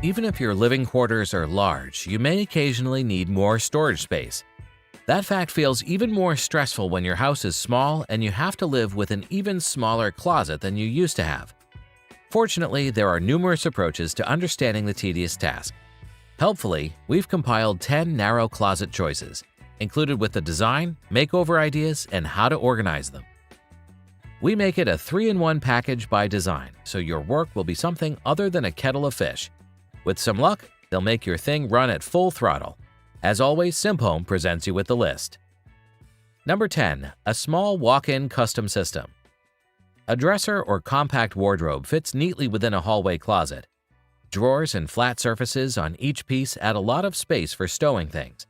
Even if your living quarters are large, you may occasionally need more storage space. That fact feels even more stressful when your house is small and you have to live with an even smaller closet than you used to have. Fortunately, there are numerous approaches to understanding the tedious task. Helpfully, we've compiled 10 narrow closet choices, included with the design, makeover ideas, and how to organize them. We make it a 3-in-1 package by design, so your work will be something other than a kettle of fish. With some luck, they'll make your thing run at full throttle. As always, SimpHome presents you with the list. Number 10. A small walk-in custom system. A dresser or compact wardrobe fits neatly within a hallway closet. Drawers and flat surfaces on each piece add a lot of space for stowing things.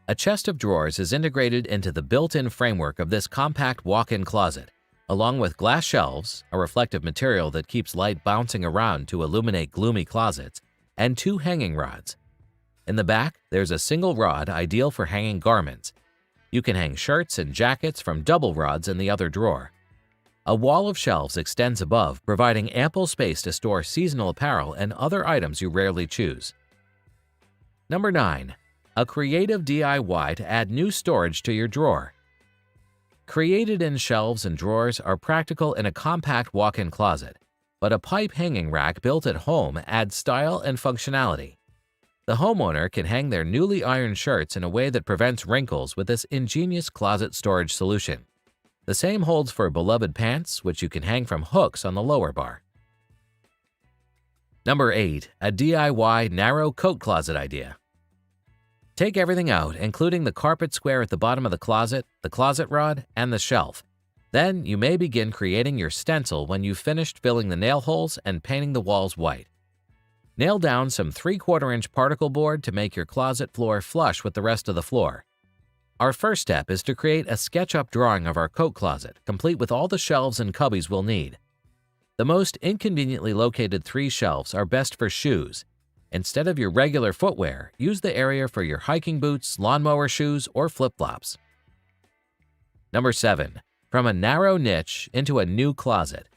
A chest of drawers is integrated into the built-in framework of this compact walk-in closet, along with glass shelves, a reflective material that keeps light bouncing around to illuminate gloomy closets, and 2 hanging rods. In the back, there's a single rod ideal for hanging garments. You can hang shirts and jackets from double rods in the other drawer. A wall of shelves extends above, providing ample space to store seasonal apparel and other items you rarely choose. Number 9. A creative DIY to add new storage to your drawer. Created-in shelves and drawers are practical in a compact walk-in closet, but a pipe hanging rack built at home adds style and functionality. The homeowner can hang their newly ironed shirts in a way that prevents wrinkles with this ingenious closet storage solution. The same holds for beloved pants, which you can hang from hooks on the lower bar. Number 8. A DIY narrow coat closet idea. Take everything out, including the carpet square at the bottom of the closet rod, and the shelf. Then you may begin creating your stencil when you've finished filling the nail holes and painting the walls white. Nail down some 3/4-inch particle board to make your closet floor flush with the rest of the floor. Our first step is to create a SketchUp drawing of our coat closet, complete with all the shelves and cubbies we'll need. The most inconveniently located 3 shelves are best for shoes. Instead of your regular footwear, use the area for your hiking boots, lawnmower shoes, or flip-flops. Number 7. From a narrow niche into a new closet.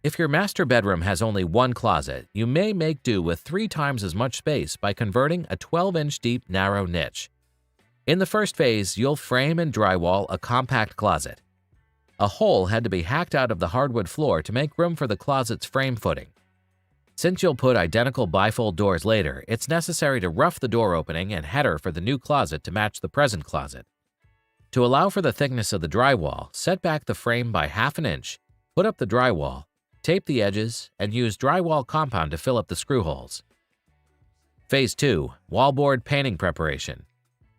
If your master bedroom has only 1 closet, you may make do with 3 times as much space by converting a 12-inch deep narrow niche. In the first phase, you'll frame and drywall a compact closet. A hole had to be hacked out of the hardwood floor to make room for the closet's frame footing. Since you'll put identical bifold doors later, it's necessary to rough the door opening and header for the new closet to match the present closet. To allow for the thickness of the drywall, set back the frame by 1/2 inch, put up the drywall, tape the edges, and use drywall compound to fill up the screw holes. Phase 2. Wallboard painting preparation.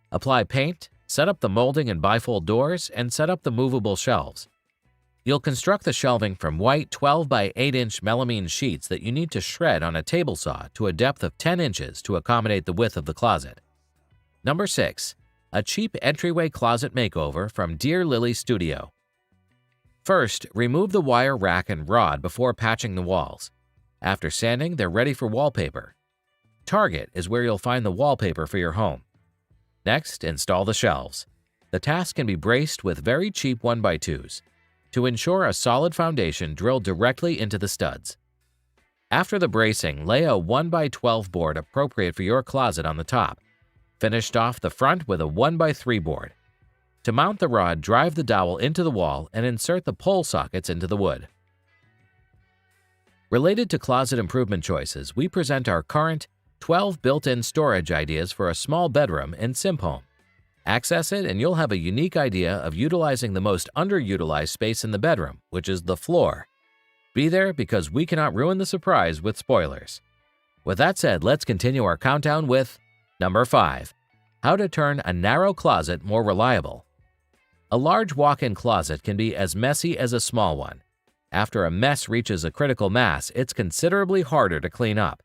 Apply paint, set up the molding and bifold doors, and set up the movable shelves. You'll construct the shelving from white 12 by 8-inch melamine sheets that you need to shred on a table saw to a depth of 10 inches to accommodate the width of the closet. Number 6. A cheap entryway closet makeover from Dear Lillie Studio. First, remove the wire rack and rod before patching the walls. After sanding, they're ready for wallpaper. Target is where you'll find the wallpaper for your home. Next, install the shelves. The task can be braced with very cheap 1x2s. To ensure a solid foundation, drill directly into the studs. After the bracing, lay a 1x12 board appropriate for your closet on the top. Finished off the front with a 1x3 board. To mount the rod, drive the dowel into the wall and insert the pole sockets into the wood. Related to closet improvement choices, we present our current 12 built-in storage ideas for a small bedroom in SimpHome. Access it and you'll have a unique idea of utilizing the most underutilized space in the bedroom, which is the floor. Be there because we cannot ruin the surprise with spoilers. With that said, let's continue our countdown with Number 5. How to turn a narrow closet more reliable. A large walk-in closet can be as messy as a small one. After a mess reaches a critical mass, it's considerably harder to clean up.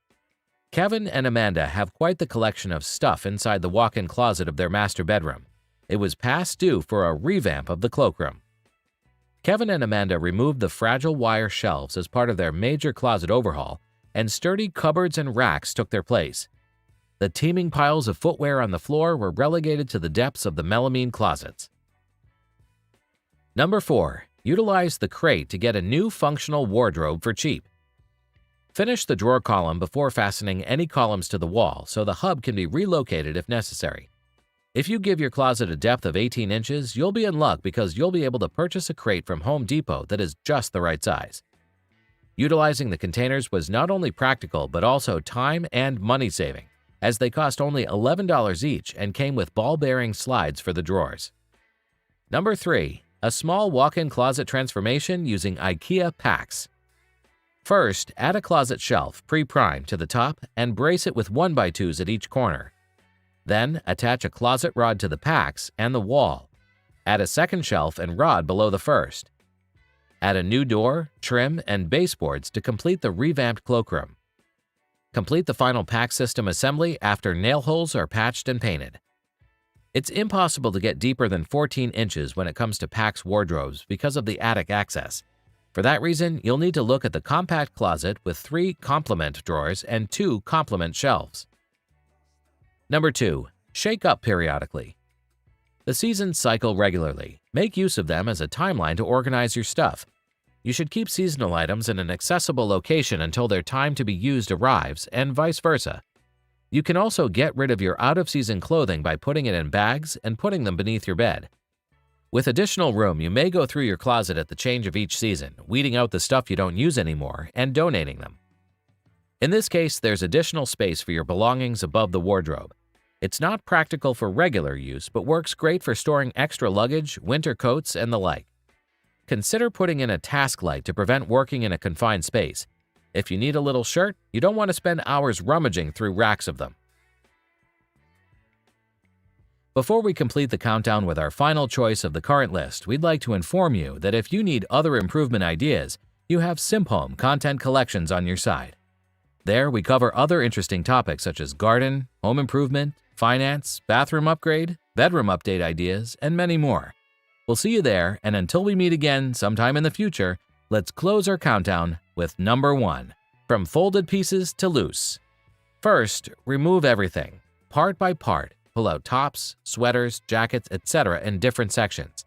Kevin and Amanda have quite the collection of stuff inside the walk-in closet of their master bedroom. It was past due for a revamp of the cloakroom. Kevin and Amanda removed the fragile wire shelves as part of their major closet overhaul, and sturdy cupboards and racks took their place. The teeming piles of footwear on the floor were relegated to the depths of the melamine closets. Number 4. Utilize the crate to get a new functional wardrobe for cheap. Finish the drawer column before fastening any columns to the wall so the hub can be relocated if necessary. If you give your closet a depth of 18 inches, you'll be in luck because you'll be able to purchase a crate from Home Depot that is just the right size. Utilizing the containers was not only practical but also time and money saving, as they cost only $11 each and came with ball-bearing slides for the drawers. Number 3. A small walk-in closet transformation using IKEA packs. First, add a closet shelf, pre-primed, to the top and brace it with 1x2s at each corner. Then, attach a closet rod to the packs and the wall. Add a second shelf and rod below the first. Add a new door, trim, and baseboards to complete the revamped cloakroom. Complete the final pack system assembly after nail holes are patched and painted. It's impossible to get deeper than 14 inches when it comes to packs wardrobes because of the attic access. For that reason, you'll need to look at the compact closet with 3 complement drawers and 2 complement shelves. Number 2. Shake up periodically. The seasons cycle regularly. Make use of them as a timeline to organize your stuff. You should keep seasonal items in an accessible location until their time to be used arrives, and vice versa. You can also get rid of your out-of-season clothing by putting it in bags and putting them beneath your bed. With additional room, you may go through your closet at the change of each season, weeding out the stuff you don't use anymore and donating them. In this case, there's additional space for your belongings above the wardrobe. It's not practical for regular use, but works great for storing extra luggage, winter coats, and the like. Consider putting in a task light to prevent working in a confined space. If you need a little shirt, you don't want to spend hours rummaging through racks of them. Before we complete the countdown with our final choice of the current list, we'd like to inform you that if you need other improvement ideas, you have Simp-Home Content Collections on your side. There, we cover other interesting topics such as garden, home improvement, finance, bathroom upgrade, bedroom update ideas, and many more. We'll see you there, and until we meet again sometime in the future, let's close our countdown with number 1, From Folded Pieces to Loose. First, remove everything. Part by part, pull out tops, sweaters, jackets, etc. in different sections.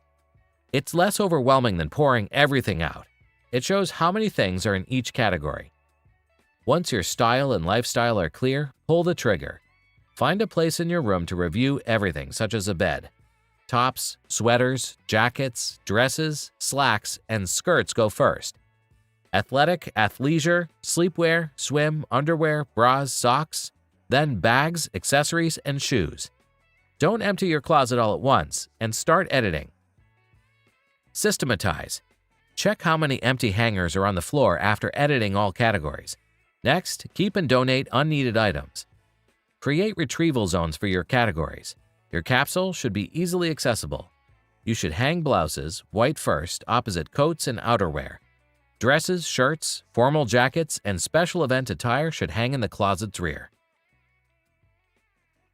It's less overwhelming than pouring everything out. It shows how many things are in each category. Once your style and lifestyle are clear, pull the trigger. Find a place in your room to review everything, such as a bed. Tops, sweaters, jackets, dresses, slacks, and skirts go first. Athletic, athleisure, sleepwear, swim, underwear, bras, socks, then bags, accessories, and shoes. Don't empty your closet all at once, and start editing. Systematize. Check how many empty hangers are on the floor after editing all categories. Next, keep and donate unneeded items. Create retrieval zones for your categories. Your capsule should be easily accessible. You should hang blouses, white first, opposite coats and outerwear. Dresses, shirts, formal jackets, and special event attire should hang in the closet's rear.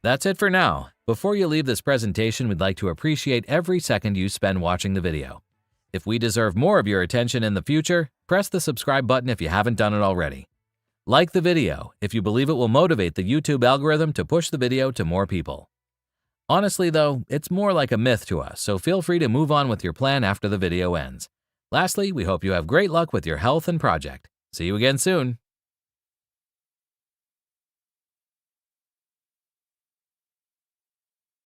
That's it for now. Before you leave this presentation, we'd like to appreciate every second you spend watching the video. If we deserve more of your attention in the future, press the subscribe button if you haven't done it already. Like the video if you believe it will motivate the YouTube algorithm to push the video to more people. Honestly though, it's more like a myth to us, so feel free to move on with your plan after the video ends. Lastly, we hope you have great luck with your health and project. See you again soon.